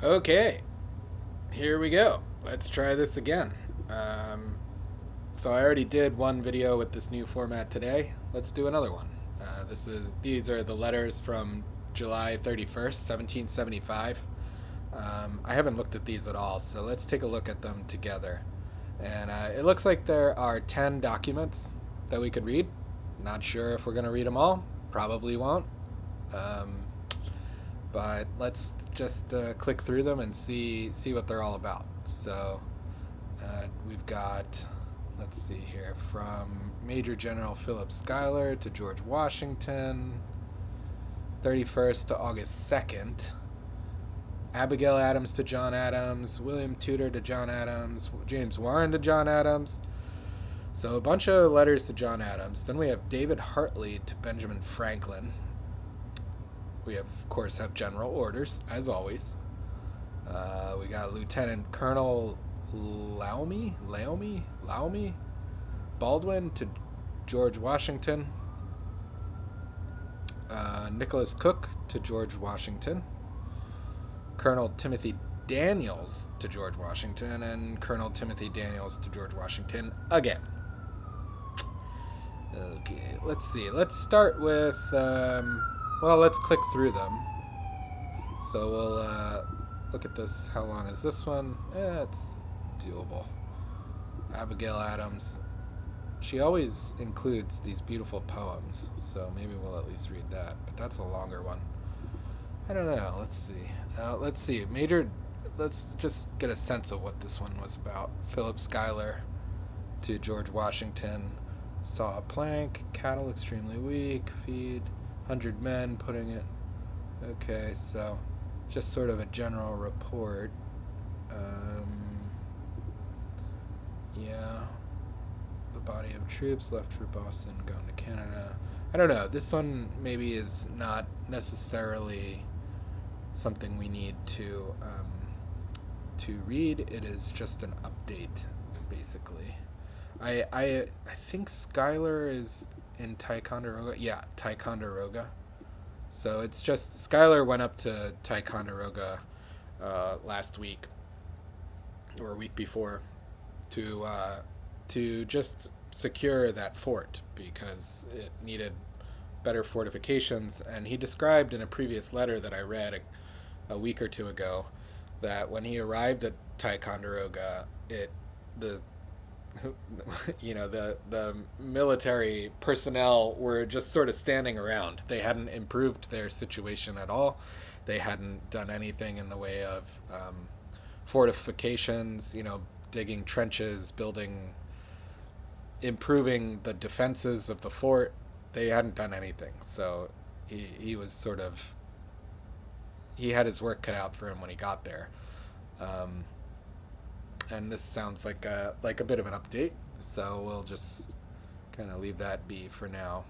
Okay, here we go. Let's try this again. Um, so I already did one video with this new format today. Let's do another one. These are the letters from July 31st, 1775. I haven't looked at these at all, so let's take a look at them together. And it looks like there are 10 documents that we could read. Not sure if we're going to read them all. Probably won't. Um, but let's just click through them and see what they're all about. So we've got, let's see here, from Major General Philip Schuyler to George Washington, 31st to August 2nd. Abigail Adams to John Adams, William Tudor to John Adams, James Warren to John Adams. So a bunch of letters to John Adams. Then we have David Hartley to Benjamin Franklin. We of course have general orders, as always. We got Lieutenant Colonel Loammi Baldwin to George Washington. Nicholas Cook to George Washington. Colonel Timothy Daniels to George Washington, and Colonel Timothy Daniels to George Washington again. Okay, let's see. Let's start with, let's click through them. So we'll look at this. How long is this one? It's doable. Abigail Adams. She always includes these beautiful poems, so maybe we'll at least read that. But that's a longer one. I don't know. Let's see. Let's just get a sense of what this one was about. Philip Schuyler to George Washington. Saw a plank. Cattle extremely weak. Feed 100 men. Putting it. Okay, so just sort of a general report. Yeah. The body of troops left for Boston, going to Canada. I don't know. This one maybe is not necessarily something we need to read. It is just an update, basically. I think Schuyler is in Ticonderoga. Yeah, Ticonderoga. So it's just Schuyler went up to Ticonderoga last week or a week before to just secure that fort because it needed better fortifications. And he described in a previous letter that I read a week or two ago that when he arrived at Ticonderoga, the the military personnel were just sort of standing around. They hadn't improved their situation at all. They hadn't done anything in the way of fortifications, digging trenches, improving the defenses of the fort. They hadn't done anything. So he was sort of, he had his work cut out for him when he got there. And this sounds like a bit of an update, so we'll just kind of leave that be for now.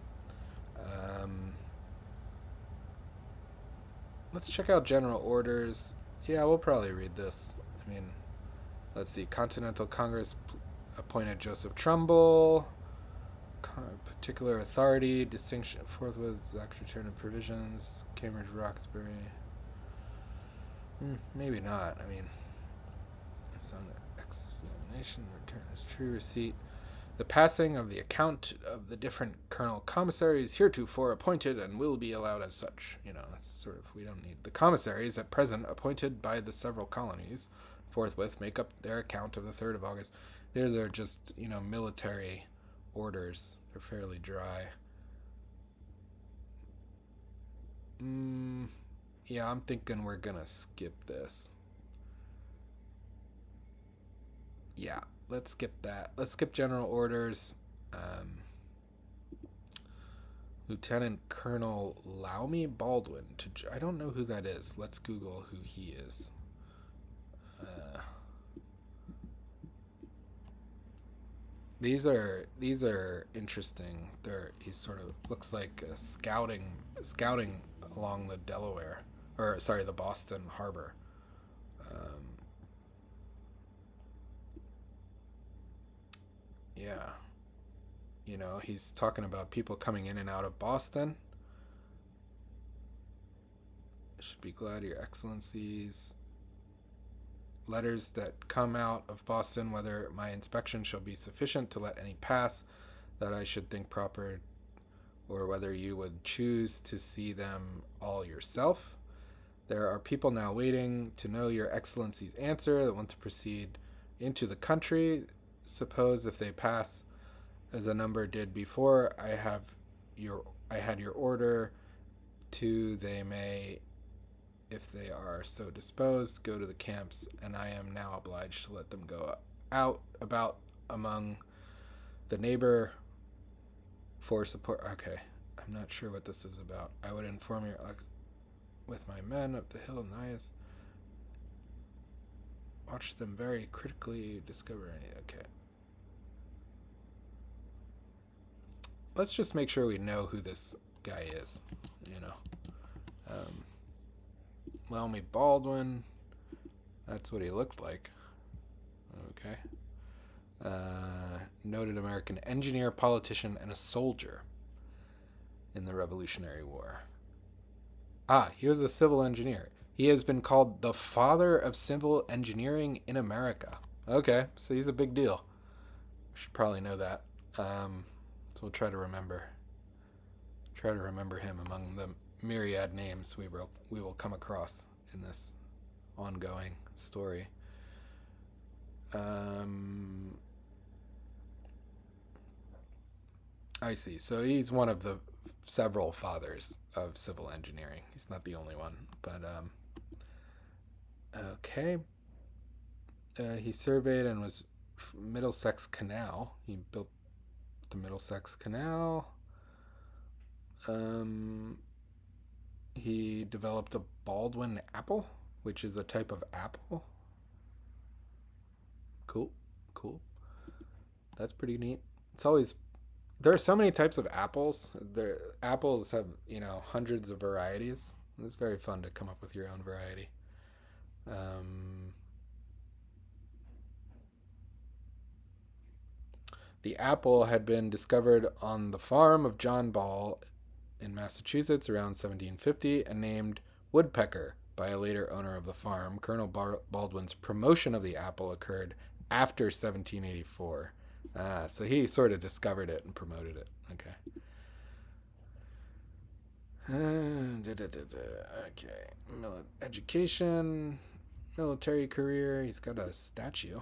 Let's check out general orders. Yeah, we'll probably read this. I mean, let's see. Continental Congress appointed Joseph Trumbull. Particular authority, distinction, forthwith, exact return of provisions. Cambridge, Roxbury. Maybe not. I mean, it's on explanation. Return is true receipt. The passing of the account of the different colonel commissaries heretofore appointed and will be allowed as such. That's sort of, we don't need the commissaries at present appointed by the several colonies. Forthwith make up their account of the 3rd of August. These are just, military orders. They're fairly dry. Yeah, I'm thinking we're gonna skip this. Yeah, let's skip that. Let's skip general orders. Lieutenant Colonel Loammi Baldwin. I don't know who that is. Let's Google who he is. These are interesting. He sort of looks like scouting along the Delaware, or sorry, the Boston Harbor. Yeah, he's talking about people coming in and out of Boston. Should be glad, your excellencies. letters that come out of Boston, whether my inspection shall be sufficient to let any pass, that I should think proper, or whether you would choose to see them all yourself. There are people now waiting to know your excellency's answer that want to proceed into the country. Suppose if they pass as a number did before, I had your order to, they may, if they are so disposed, go to the camps, and I am now obliged to let them go out about among the neighbor for support. Okay, I'm not sure what this is about. I would inform you with my men up the hill, Nias. Watch them very critically, discover any. Okay. Let's just make sure we know who this guy is, you know. Loammi Baldwin. That's what he looked like. Okay. Noted American engineer, politician, and a soldier in the Revolutionary War. He was a civil engineer. He has been called the father of civil engineering in America. Okay, so he's a big deal. We should probably know that. So we'll try to remember him among the myriad names we will come across in this ongoing story. I see. So he's one of the several fathers of civil engineering. He's not the only one, but okay. He surveyed and was Middlesex Canal. He built the Middlesex Canal. He developed a Baldwin apple, which is a type of apple. Cool. That's pretty neat. There are so many types of apples. Apples have, hundreds of varieties. It's very fun to come up with your own variety. The apple had been discovered on the farm of John Ball in Massachusetts around 1750 and named Woodpecker by a later owner of the farm. Colonel Baldwin's promotion of the apple occurred after 1784. So he sort of discovered it and promoted it. Okay. Okay. Education, military career. He's got a statue.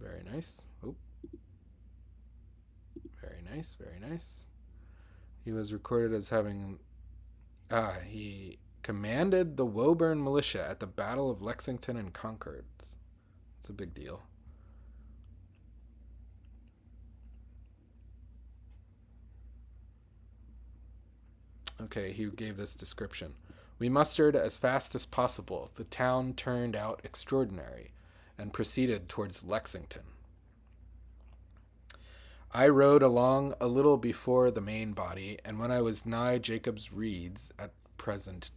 Very nice. Oop. Very nice. He was recorded as having. He commanded the Woburn militia at the Battle of Lexington and Concord. It's a big deal. Okay, he gave this description. We mustered as fast as possible. The town turned out extraordinary and proceeded towards Lexington. I rode along a little before the main body, and when I was nigh Jacob's Reeds, at present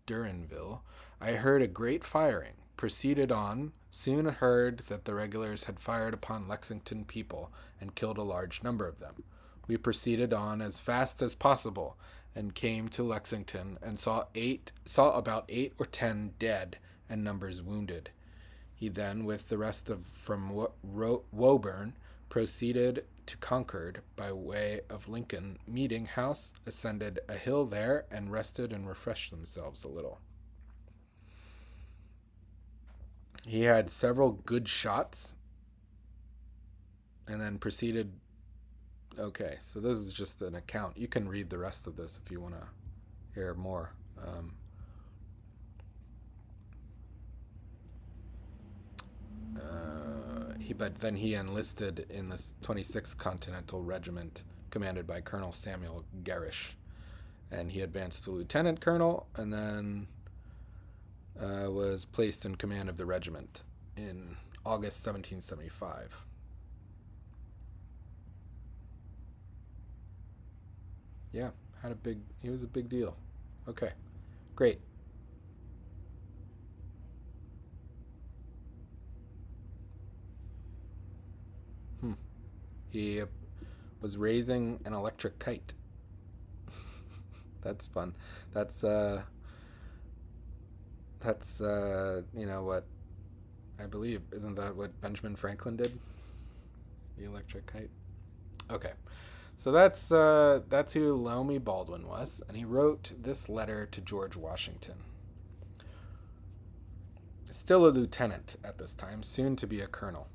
Duranville, I heard a great firing. Proceeded on, soon heard that the regulars had fired upon Lexington people and killed a large number of them. We proceeded on as fast as possible and came to Lexington and saw about 8 or 10 dead and numbers wounded. He then, with the rest from Woburn, proceeded to Concord by way of Lincoln Meeting House, ascended a hill there, and rested and refreshed themselves a little. He had several good shots, and then proceeded. Okay, so this is just an account. You can read the rest of this if you want to hear more. But then he enlisted in the 26th Continental Regiment, commanded by Colonel Samuel Garish, and he advanced to lieutenant colonel, and then was placed in command of the regiment in August 1775. Yeah, he was a big deal. Okay, great. He was raising an electric kite. That's fun. That's what I believe. Isn't that what Benjamin Franklin did? The electric kite? Okay. So that's who Loammi Baldwin was, and he wrote this letter to George Washington. Still a lieutenant at this time, soon to be a colonel.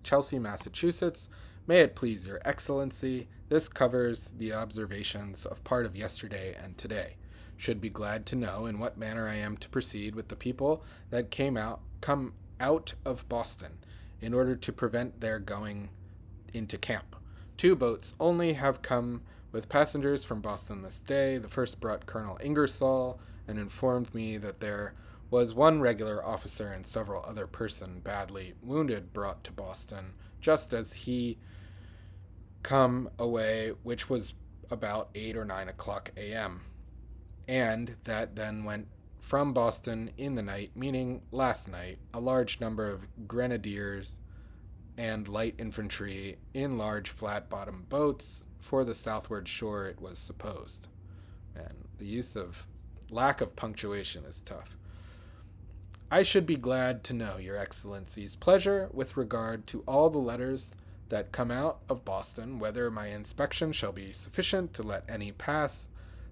Chelsea, Massachusetts. May it please your excellency, this covers the observations of part of yesterday and today. Should be glad to know in what manner I am to proceed with the people that come out of Boston, in order to prevent their going into camp. 2 boats only have come with passengers from Boston this day. The first brought Colonel Ingersoll and informed me that there was 1 regular officer and several other persons badly wounded brought to Boston, just as he come away, which was about 8 or 9 o'clock a.m., and that then went from Boston in the night, meaning last night, a large number of grenadiers and light infantry in large flat-bottomed boats for the southward shore, it was supposed. And the lack of punctuation is tough. I should be glad to know your excellency's pleasure with regard to all the letters that come out of Boston, whether my inspection shall be sufficient to let any pass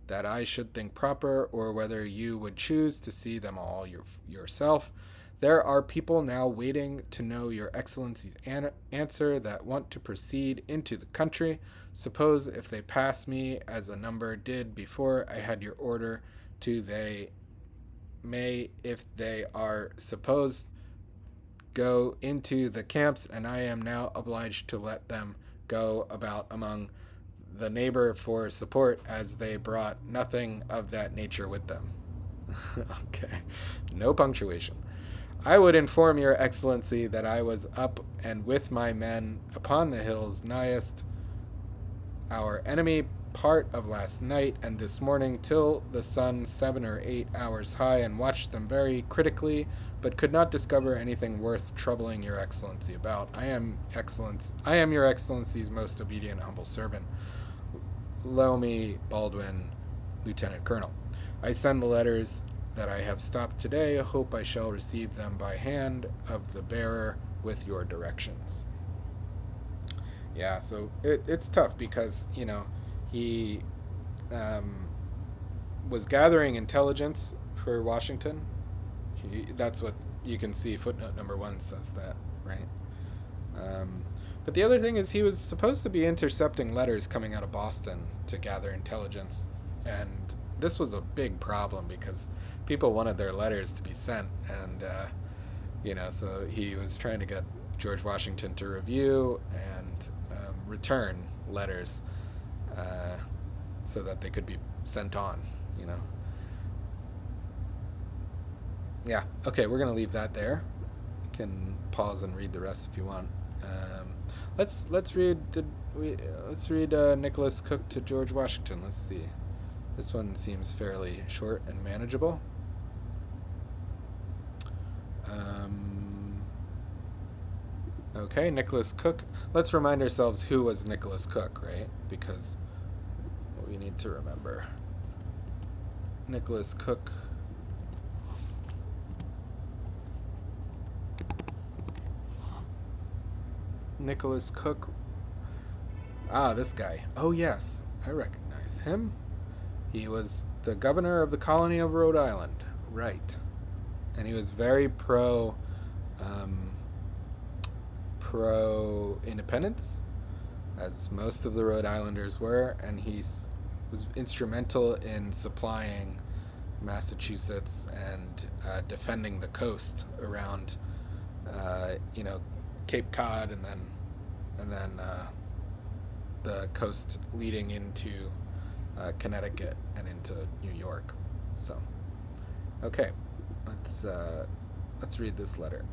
that I should think proper, or whether you would choose to see them all yourself. There are people now waiting to know your excellency's answer that want to proceed into the country. Suppose if they pass me, as a number did before I had your order to, they may, if they are supposed, go into the camps, and I am now obliged to let them go about among the neighbor for support, as they brought nothing of that nature with them. Okay, no punctuation. I would inform your excellency that I was up and with my men upon the hills nighest our enemy part of last night and this morning till the sun 7 or 8 hours high, and watched them very critically, but could not discover anything worth troubling your excellency about. I am your excellency's most obedient humble servant, Loammi Baldwin, Lieutenant Colonel. I send the letters that I have stopped today. I hope I shall receive them by hand of the bearer with your directions. Yeah, so it's tough because, he was gathering intelligence for Washington. That's what you can see. Footnote number 1 says that, right? But the other thing is he was supposed to be intercepting letters coming out of Boston to gather intelligence. And this was a big problem because people wanted their letters to be sent. And, so he was trying to get George Washington to review and return letters so that they could be sent on, Yeah, okay, we're going to leave that there. You can pause and read the rest if you want. Let's read Nicholas Cook to George Washington. Let's see. This one seems fairly short and manageable. Okay, Nicholas Cook. Let's remind ourselves who was Nicholas Cook, right? Because we need to remember. Nicholas Cook. Nicholas Cook. Ah, this guy. Oh, yes. I recognize him. He was the governor of the colony of Rhode Island. Right. And he was very pro-independence, as most of the Rhode Islanders were, and he was instrumental in supplying Massachusetts and defending the coast around, Cape Cod, and then the coast leading into Connecticut and into New York. So, okay, let's read this letter.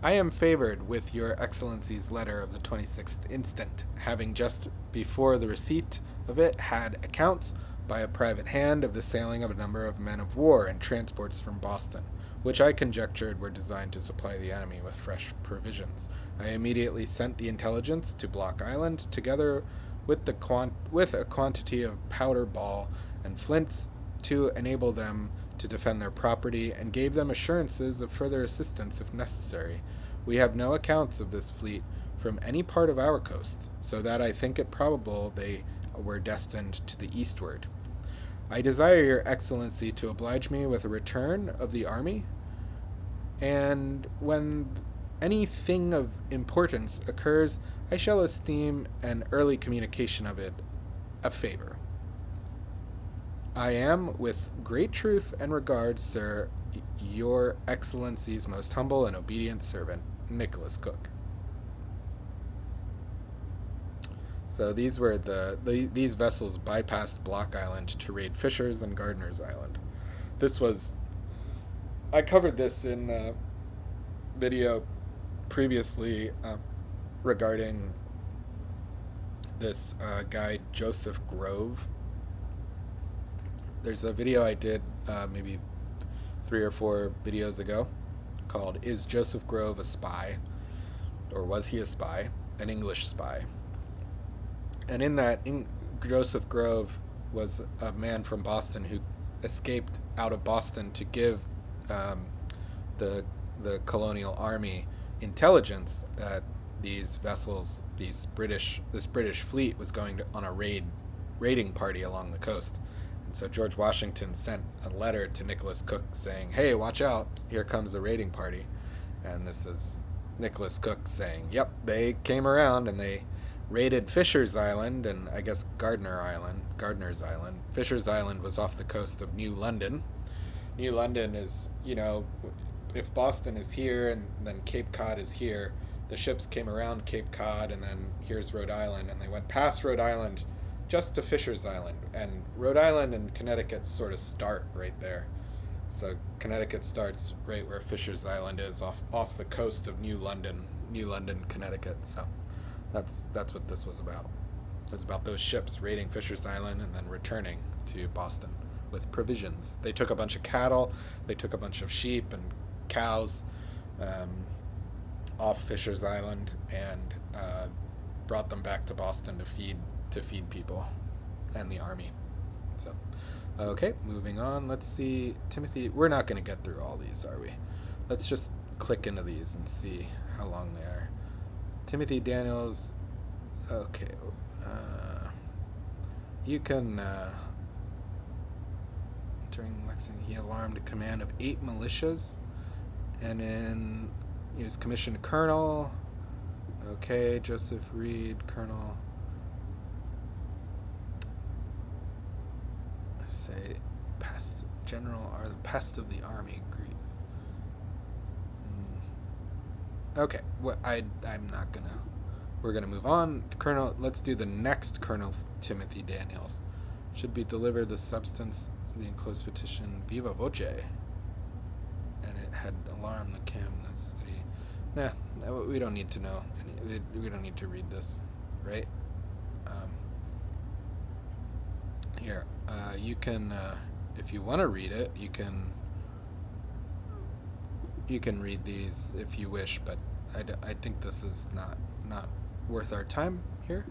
I am favored with your excellency's letter of the 26th instant, having just before the receipt of it had accounts by a private hand of the sailing of a number of men of war and transports from Boston, which I conjectured were designed to supply the enemy with fresh provisions. I immediately sent the intelligence to Block Island, together with a quantity of powder ball and flints, to enable them to defend their property and gave them assurances of further assistance if necessary. We have no accounts of this fleet from any part of our coast, so that I think it probable they were destined to the eastward. I desire your excellency to oblige me with a return of the army, and when anything of importance occurs, I shall esteem an early communication of it a favor. I am, with great truth and regard, sir, your excellency's most humble and obedient servant, Nicholas Cook. So these were these vessels bypassed Block Island to raid Fisher's and Gardiner's Island. I covered this in the video previously regarding this guy Joseph Grove. There's a video I did maybe 3 or 4 videos ago called "Is Joseph Grove a Spy? Or Was He a Spy? An English Spy." And in that, Joseph Grove was a man from Boston who escaped out of Boston to give the colonial army intelligence that these vessels, this British fleet was going on a raiding party along the coast. And so George Washington sent a letter to Nicholas Cook saying, "Hey, watch out, here comes a raiding party." And this is Nicholas Cook saying, "Yep, they came around and they raided Fisher's Island and I guess Gardiner's Island. Fisher's Island was off the coast of New London. New London is, if Boston is here and then Cape Cod is here, the ships came around Cape Cod and then here's Rhode Island, and they went past Rhode Island just to Fisher's Island. And Rhode Island and Connecticut sort of start right there. So Connecticut starts right where Fisher's Island is, off the coast of New London, Connecticut. So that's what this was about. It was about those ships raiding Fisher's Island and then returning to Boston with provisions. They took a bunch of cattle, they took a bunch of sheep and cows off Fisher's Island and brought them back to Boston to feed people and the army. So, okay, moving on. Let's see, Timothy. We're not going to get through all these, are we? Let's just click into these and see how long they are. Timothy Daniels. Okay, you can. During Lexington, he alarmed a command of 8 militias, and then he was commissioned colonel. Okay, Joseph Reed, colonel. Let's say pest general are the pest of the army. Okay, I'm not gonna. We're gonna move on. Colonel, let's do the next Colonel Timothy Daniels. Should be delivered the substance of the enclosed petition viva voce, and it had alarmed the camp. That's 3. Nah, we don't need to know. We don't need to read this, right? Here, you can, if you want to read it, you can read these if you wish, but I think this is not worth our time here.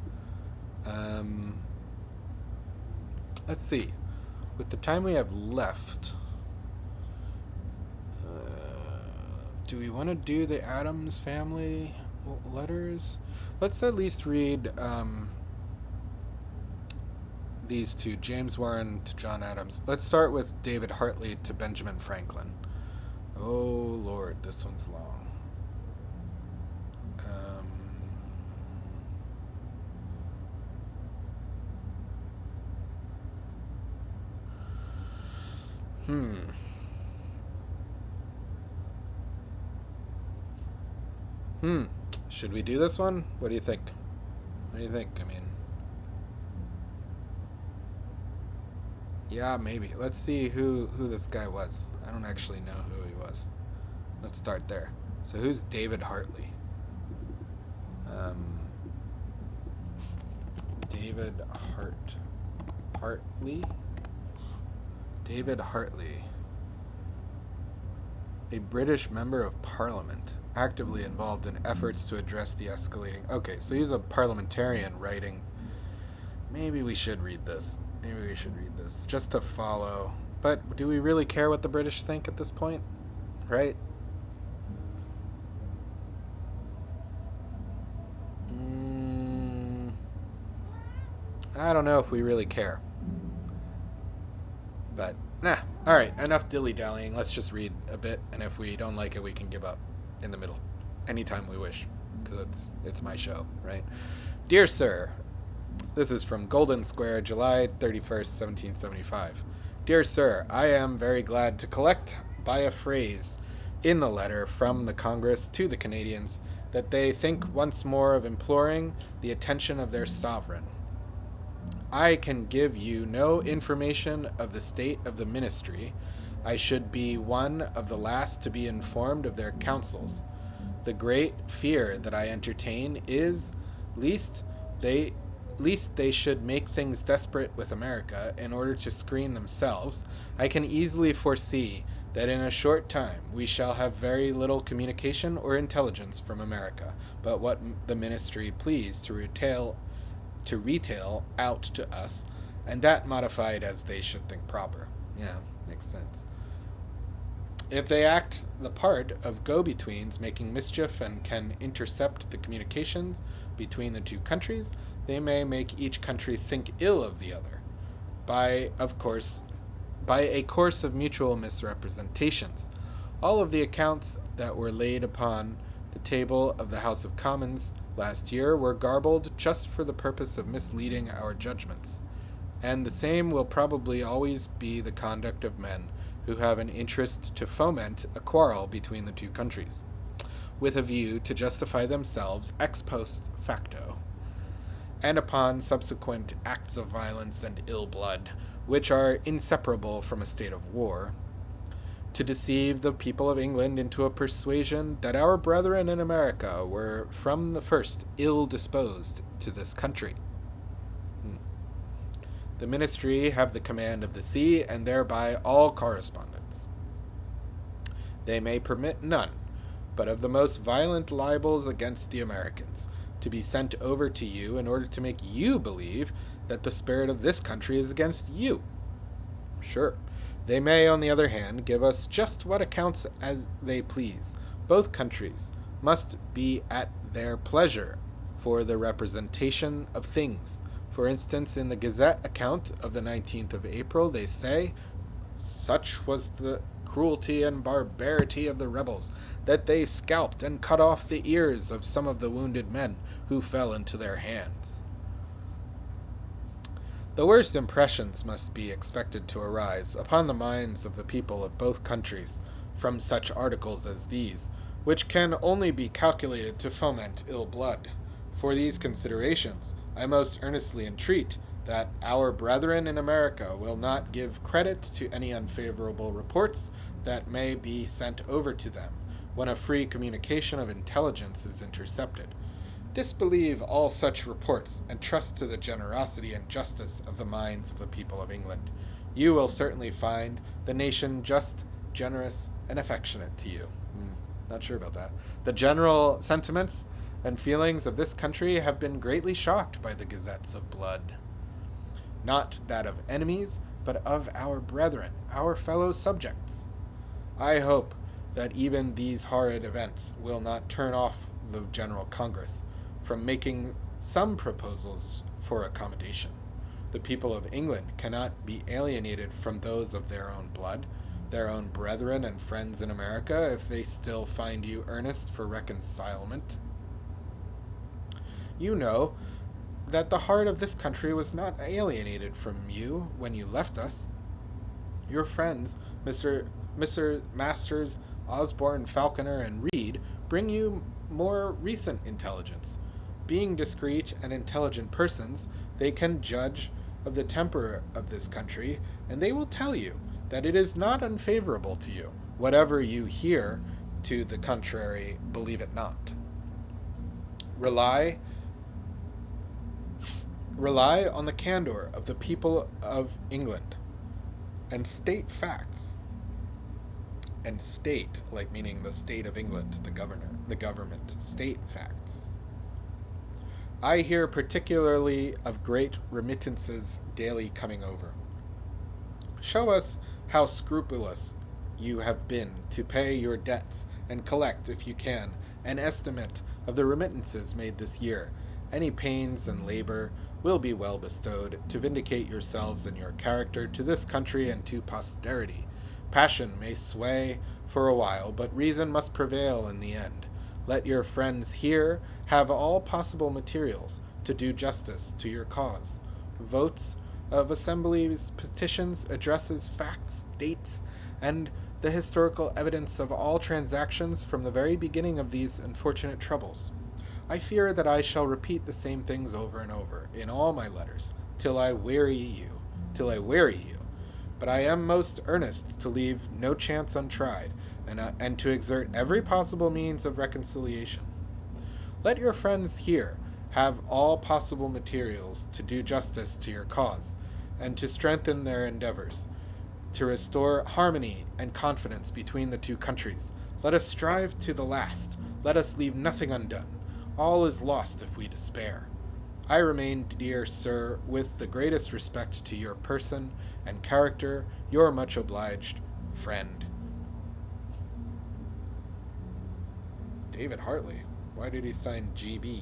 Let's see. With the time we have left, do we want to do the Addams family letters? Let's at least read these two, James Warren to John Adams. Let's start with David Hartley to Benjamin Franklin. Oh Lord, this one's long. Should we do this one? What do you think? I mean, yeah, maybe. Let's see who this guy was. I don't actually know who he was. Let's start there. So who's David Hartley? David Hartley? David Hartley. A British member of Parliament, actively involved in efforts to address the escalating... Okay, so he's a parliamentarian writing... Maybe we should read this. Just to follow But do we really care what the British think at this point? Right? I don't know if we really care. But, nah. Alright, enough dilly-dallying. Let's just read a bit, and if we don't like it, we can give up in the middle. Anytime we wish. Because it's my show, right? Dear Sir, this is from Golden Square, July 31st, 1775. Dear Sir, I am very glad to collect by a phrase in the letter from the Congress to the Canadians that they think once more of imploring the attention of their sovereign. I can give you no information of the state of the ministry. I should be one of the last to be informed of their counsels. The great fear that I entertain is lest they should make things desperate with America in order to screen themselves. I can easily foresee that in a short time we shall have very little communication or intelligence from America, but what the ministry please to retail out to us, and that modified as they should think proper. Yeah, makes sense. If they act the part of go-betweens making mischief and can intercept the communications between the two countries, they may make each country think ill of the other, by a course of mutual misrepresentations. All of the accounts that were laid upon the table of the House of Commons last year were garbled just for the purpose of misleading our judgments, and the same will probably always be the conduct of men who have an interest to foment a quarrel between the two countries, with a view to justify themselves ex post facto, and upon subsequent acts of violence and ill blood, which are inseparable from a state of war, to deceive the people of England into a persuasion that our brethren in America were from the first ill disposed to this country. The ministry have the command of the sea, and thereby all correspondence. They may permit none, but of the most violent libels against the Americans, to be sent over to you in order to make you believe that the spirit of this country is against you. Sure. They may, on the other hand, give us just what accounts as they please. Both countries must be at their pleasure for the representation of things. For instance, in the Gazette account of the 19th of April, they say, "Such was the cruelty and barbarity of the rebels, that they scalped and cut off the ears of some of the wounded men who fell into their hands." The worst impressions must be expected to arise upon the minds of the people of both countries from such articles as these, which can only be calculated to foment ill blood. For these considerations, I most earnestly entreat that our brethren in America will not give credit to any unfavorable reports that may be sent over to them when a free communication of intelligence is intercepted. Disbelieve all such reports, and trust to the generosity and justice of the minds of the people of England. You will certainly find the nation just, generous, and affectionate to you. Not sure about that. The general sentiments and feelings of this country have been greatly shocked by the gazettes of blood. Not that of enemies, but of our brethren, our fellow subjects. I hope that even these horrid events will not turn off the General Congress from making some proposals for accommodation. The people of England cannot be alienated from those of their own blood, their own brethren and friends in America, if they still find you earnest for reconcilement. You know that the heart of this country was not alienated from you when you left us. Your friends, Mr. Masters, Osborne, Falconer, and Reed, bring you more recent intelligence. Being discreet and intelligent persons, they can judge of the temper of this country, and they will tell you that it is not unfavorable to you. Whatever you hear to the contrary, believe it not. Rely on the candor of the people of England, and state facts. And state, like meaning the state of England, the government, state facts. I hear particularly of great remittances daily coming over. Show us how scrupulous you have been to pay your debts and collect, if you can, an estimate of the remittances made this year. Any pains and labor will be well bestowed to vindicate yourselves and your character to this country and to posterity. Passion may sway for a while, but reason must prevail in the end. Let your friends here have all possible materials to do justice to your cause. Votes of assemblies, petitions, addresses, facts, dates, and the historical evidence of all transactions from the very beginning of these unfortunate troubles. I fear that I shall repeat the same things over and over in all my letters, till I weary you. But I am most earnest to leave no chance untried, and to exert every possible means of reconciliation. Let your friends here have all possible materials to do justice to your cause, and to strengthen their endeavors, to restore harmony and confidence between the two countries. Let us strive to the last. Let us leave nothing undone. All is lost if we despair. I remain, dear sir, with the greatest respect to your person and character, your much obliged friend. David Hartley. Why did he sign GB?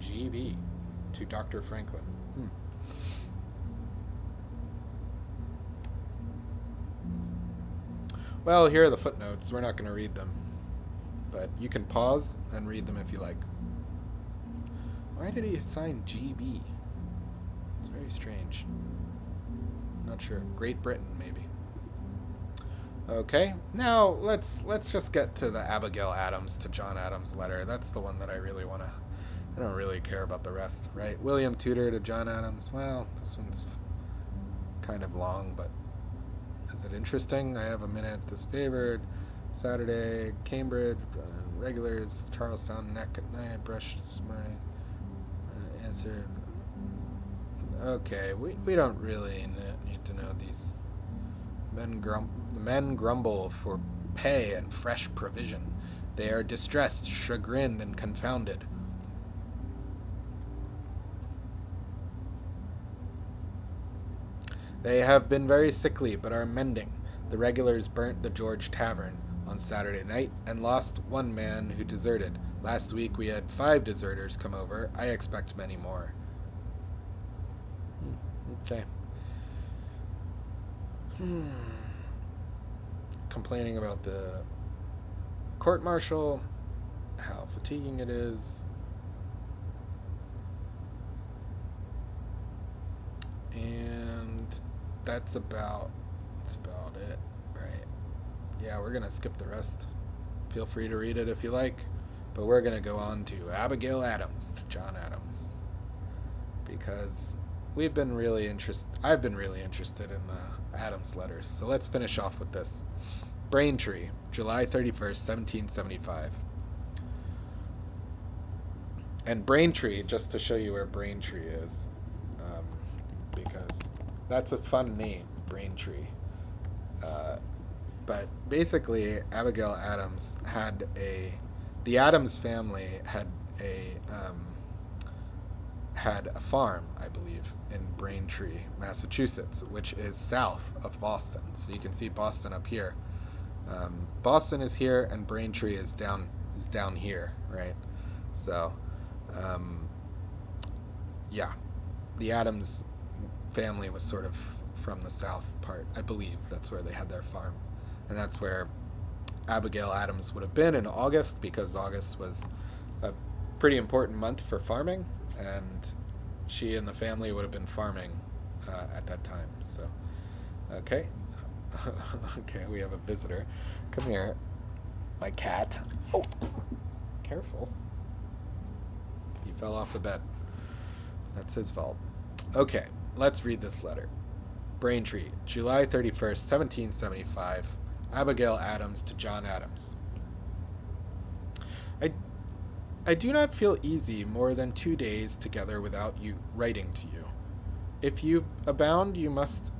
GB to Dr. Franklin. Well, here are the footnotes. We're not going to read them. But you can pause and read them if you like. Why did he assign GB? It's very strange. I'm not sure. Great Britain, maybe. Okay, now let's just get to the Abigail Adams to John Adams letter. That's the one that I really want to... I don't really care about the rest, right? William Tudor to John Adams. Well, this one's kind of long, but is it interesting? I have a minute. Disfavored. Saturday, Cambridge, regulars, Charlestown, neck at night, brush this morning, answered. Okay, we don't really need to know these. The men grumble for pay and fresh provision. They are distressed, chagrined, and confounded. They have been very sickly, but are mending. The regulars burnt the George Tavern on Saturday night and lost one man who deserted. Last week we had 5 deserters come over. I expect many more. Okay. Complaining about the court-martial, how fatiguing it is. And that's about it, right? Yeah, we're going to skip the rest. Feel free to read it if you like. But we're going to go on to Abigail Adams, to John Adams. Because I've been really interested in the Adams letters. So let's finish off with this. Braintree, July 31st, 1775. And Braintree, just to show you where Braintree is, because that's a fun name, Braintree. But basically, Abigail Adams the Adams family had a farm, I believe, in Braintree, Massachusetts, which is south of Boston. So you can see Boston up here. Boston is here, and Braintree is down here, right? So, yeah, the Adams family was sort of from the south part. I believe that's where they had their farm, and that's where Abigail Adams would have been in August, because August was a pretty important month for farming, and she and the family would have been farming at that time. So, okay. Okay, we have a visitor. Come here, my cat. Oh, careful. He fell off the bed. That's his fault. Okay, let's read this letter. Braintree, July 31st, 1775. Abigail Adams to John Adams. I do not feel easy more than 2 days together without you writing to you. If you abound, you must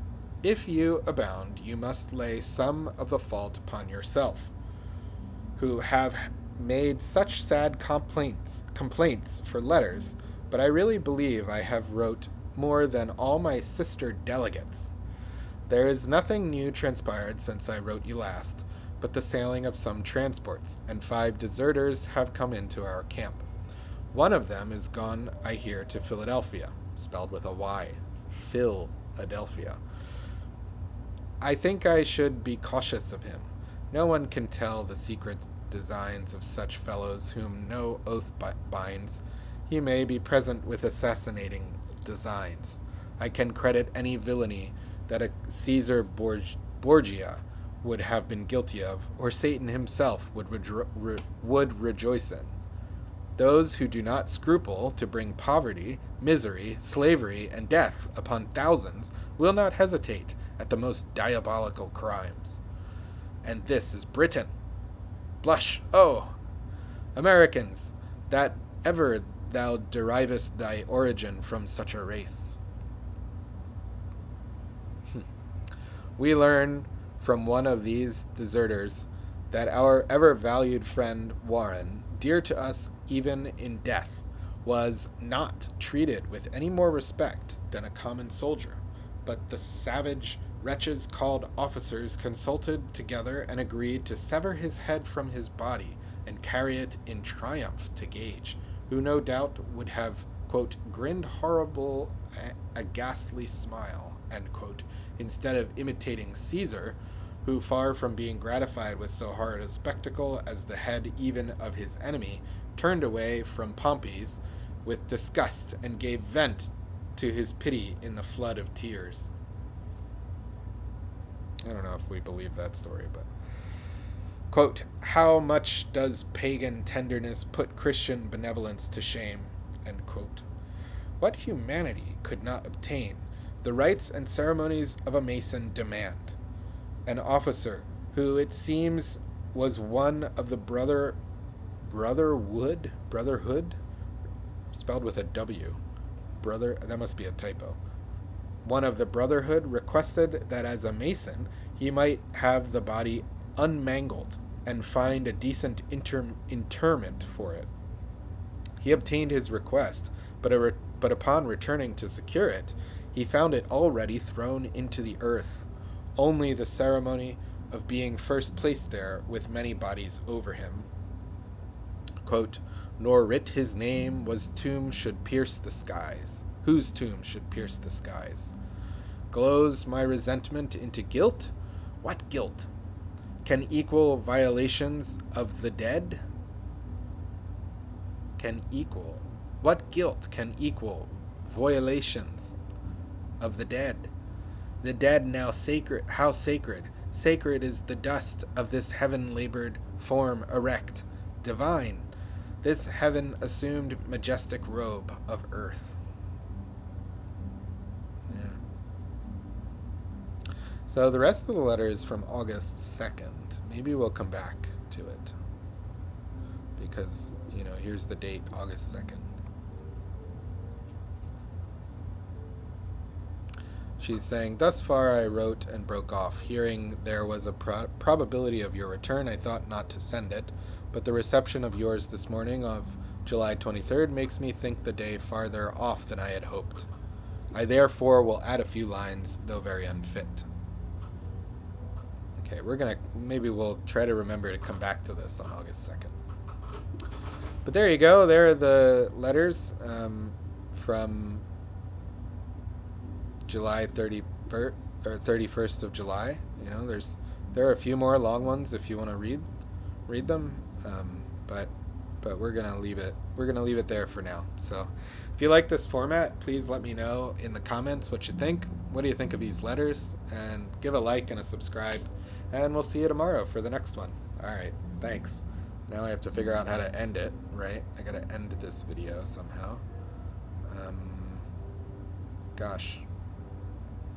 lay some of the fault upon yourself, who have made such sad complaints for letters, but I really believe I have wrote more than all my sister delegates. There is nothing new transpired since I wrote you last, but the sailing of some transports, and 5 deserters have come into our camp. One of them is gone, I hear, to Philadelphia, spelled with a Y. Philadelphia. I think I should be cautious of him. No one can tell the secret designs of such fellows whom no oath binds. He may be present with assassinating designs. I can credit any villainy that a Caesar Borgia would have been guilty of, or Satan himself would rejoice in. Those who do not scruple to bring poverty, misery, slavery, and death upon thousands will not hesitate at the most diabolical crimes. And this is Britain. Blush, oh, Americans, that ever thou derivest thy origin from such a race. We learn from one of these deserters that our ever-valued friend Warren, dear to us even in death, was not treated with any more respect than a common soldier, but the savage wretches called officers consulted together and agreed to sever his head from his body and carry it in triumph to Gage, who no doubt would have, quote, grinned horrible a ghastly smile, end quote, instead of imitating Caesar, who, far from being gratified with so horrid a spectacle as the head even of his enemy, turned away from Pompey's with disgust and gave vent to his pity in the flood of tears. I don't know if we believe that story, but... Quote, how much does pagan tenderness put Christian benevolence to shame, end quote. What humanity could not obtain, the rites and ceremonies of a Mason demand. An officer, who it seems was one of the Brotherhood, spelled with a W, brother, that must be a typo. One of the Brotherhood requested that as a Mason, he might have the body unmangled and find a decent interment for it. He obtained his request, but upon returning to secure it, he found it already thrown into the earth, only the ceremony of being first placed there with many bodies over him. Quote, nor writ his name was tomb should pierce the skies, whose tomb should pierce the skies. Glows my resentment into guilt? What guilt? Can equal violations of the dead? What guilt can equal violations of the dead? The dead now sacred, how sacred, sacred is the dust of this heaven-labored form erect, divine, this heaven-assumed majestic robe of earth. Yeah. So the rest of the letter is from August 2nd. Maybe we'll come back to it. Because, here's the date, August 2nd. She's saying, thus far I wrote and broke off. Hearing there was a probability of your return, I thought not to send it, but the reception of yours this morning of July 23rd makes me think the day farther off than I had hoped. I therefore will add a few lines, though very unfit. Okay, maybe we'll try to remember to come back to this on August 2nd. But there you go. There are the letters from July 31st or 31st of July. There are a few more long ones if you want to read them. But we're gonna leave it. We're gonna leave it there for now. So, if you like this format, please let me know in the comments what you think. What do you think of these letters? And give a like and a subscribe. And we'll see you tomorrow for the next one. All right. Thanks. Now I have to figure out how to end it. Right? I gotta end this video somehow. Gosh.